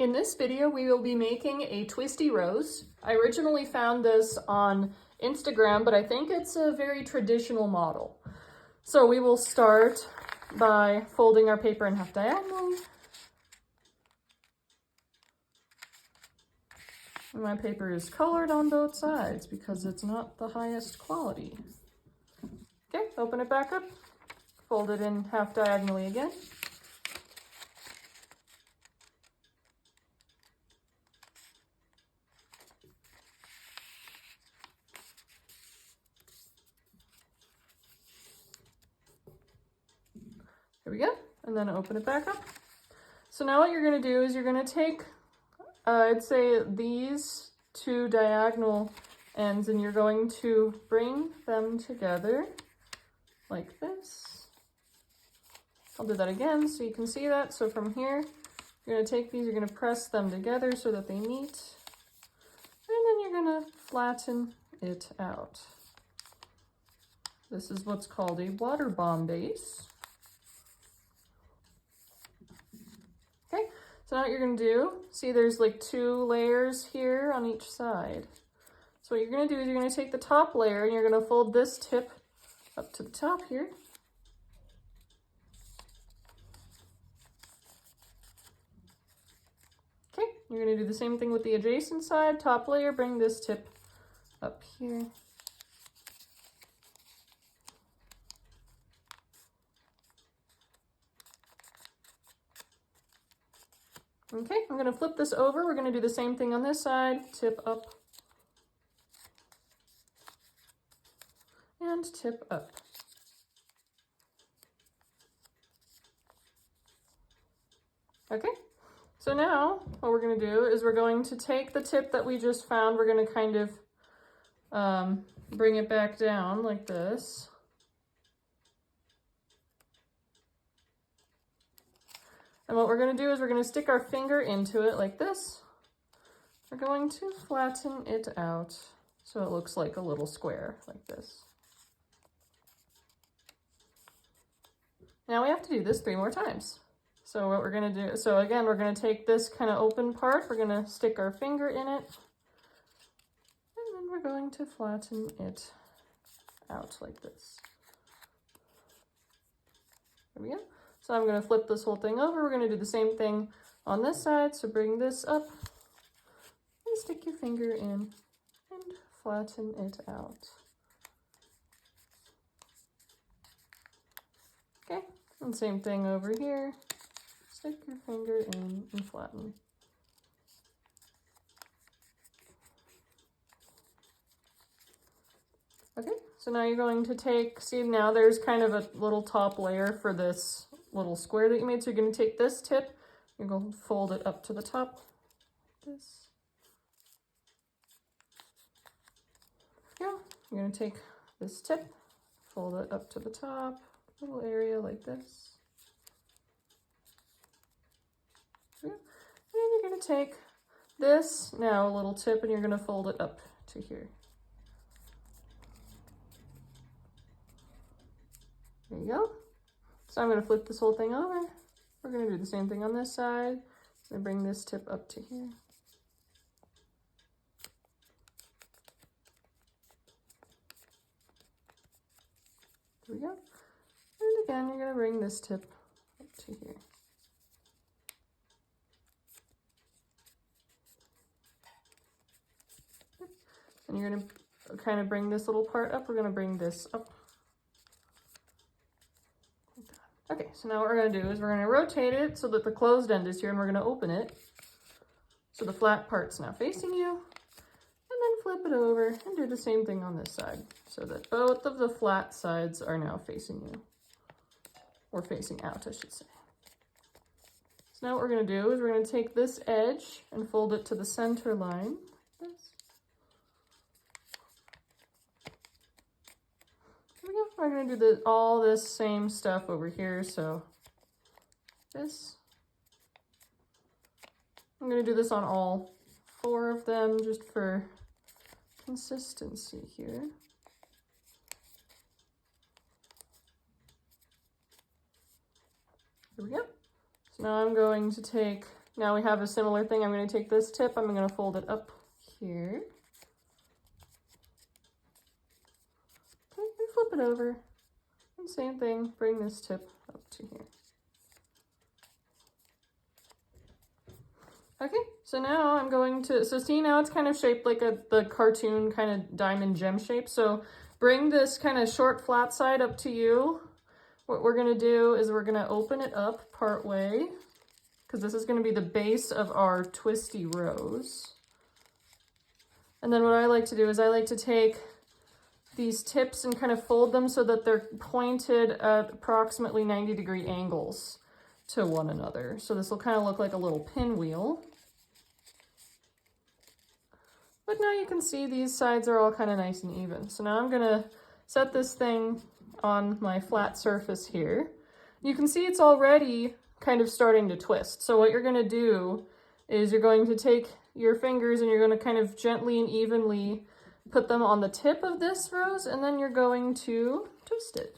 In this video, we will be making a twisty rose. I originally found this on Instagram, but I think it's a very traditional model. So we will start by folding our paper in half diagonally. And my paper is colored on both sides because it's not the highest quality. Okay, open it back up, fold it in half diagonally again. Here we go, and then open it back up. So now what you're gonna do is you're gonna take, I'd say these two diagonal ends, and you're going to bring them together like this. I'll do that again so you can see that. So from here, you're gonna take these, you're gonna press them together so that they meet, and then you're gonna flatten it out. This is what's called a water bomb base. Okay, so now what you're gonna do, see there's like two layers here on each side. So what you're gonna do is you're gonna take the top layer and you're gonna fold this tip up to the top here. Okay, you're gonna do the same thing with the adjacent side, top layer, bring this tip up here. Okay, I'm gonna flip this over. We're gonna do the same thing on this side, tip up and tip up. Okay, so now what we're gonna do is we're going to take the tip that we just found, we're gonna kind of bring it back down like this. And what we're going to do is we're going to stick our finger into it like this. We're going to flatten it out so it looks like a little square like this. Now we have to do this 3 more times. So what we're going to do, so again, we're going to take this kind of open part, we're going to stick our finger in it, and then we're going to flatten it out like this. There we go. So I'm going to flip this whole thing over. We're going to do the same thing on this side. So bring this up and stick your finger in and flatten it out. Okay, and same thing over here. Stick your finger in and flatten. Okay, so now you're going to take, see now there's kind of a little top layer for this little square that you made. So you're going to take this tip, you're going to fold it up to the top, like this. Yeah, you're going to take this tip, fold it up to the top, little area like this. Yeah. And then you're going to take this, now a little tip, and you're going to fold it up to here. There you go. So I'm going to flip this whole thing over. We're going to do the same thing on this side. And bring this tip up to here. There we go. And again, you're going to bring this tip up to here. And you're going to kind of bring this little part up. We're going to bring this up. Okay, so now what we're going to do is we're going to rotate it so that the closed end is here, and we're going to open it so the flat part's now facing you, and then flip it over and do the same thing on this side so that both of the flat sides are now facing you, or facing out, I should say. So now what we're going to do is we're going to take this edge and fold it to the center line, like this. We're going to do all this same stuff over here. So this, I'm going to do this on all 4 of them just for consistency here. There we go. So now I'm going to take now we have a similar thing. I'm going to take this tip, I'm going to fold it up here. Okay, and flip it over. And same thing, bring this tip up to here. Okay, so now I'm going to, so see now it's kind of shaped like the cartoon kind of diamond gem shape. So bring this kind of short flat side up to you. What we're gonna do is we're gonna open it up part way, because this is gonna be the base of our twisty rose. And then what I like to do is I like to take these tips and kind of fold them so that they're pointed at approximately 90-degree angles to one another. So this will kind of look like a little pinwheel. But now you can see these sides are all kind of nice and even. So now I'm gonna set this thing on my flat surface here. You can see it's already kind of starting to twist. So what you're gonna do is you're going to take your fingers and you're gonna kind of gently and evenly put them on the tip of this rose, and then you're going to twist it.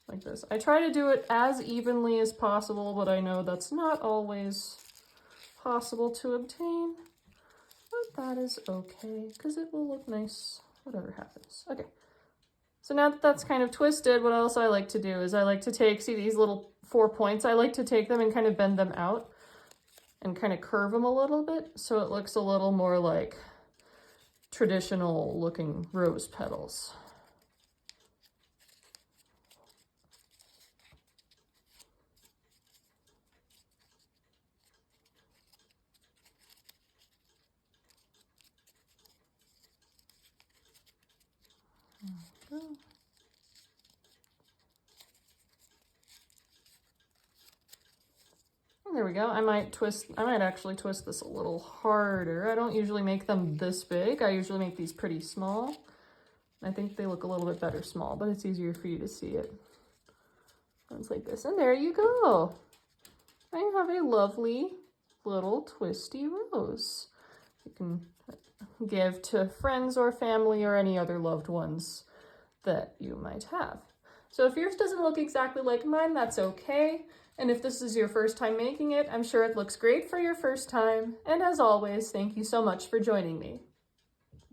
Like this. I try to do it as evenly as possible, but I know that's not always possible to obtain. But that is okay, because it will look nice, whatever happens. Okay, so now that that's kind of twisted, what else I like to do is I like to take, see these little 4 points? I like to take them and kind of bend them out and kind of curve them a little bit so it looks a little more like traditional looking rose petals. There we go. I might actually twist this a little harder. I don't usually make them this big. I usually make these pretty small. I think they look a little bit better small, but it's easier for you to see it. It's like this, and there you go. I have a lovely little twisty rose. You can give to friends or family or any other loved ones that you might have. So if yours doesn't look exactly like mine, that's okay. And if this is your first time making it, I'm sure it looks great for your first time. And as always, thank you so much for joining me.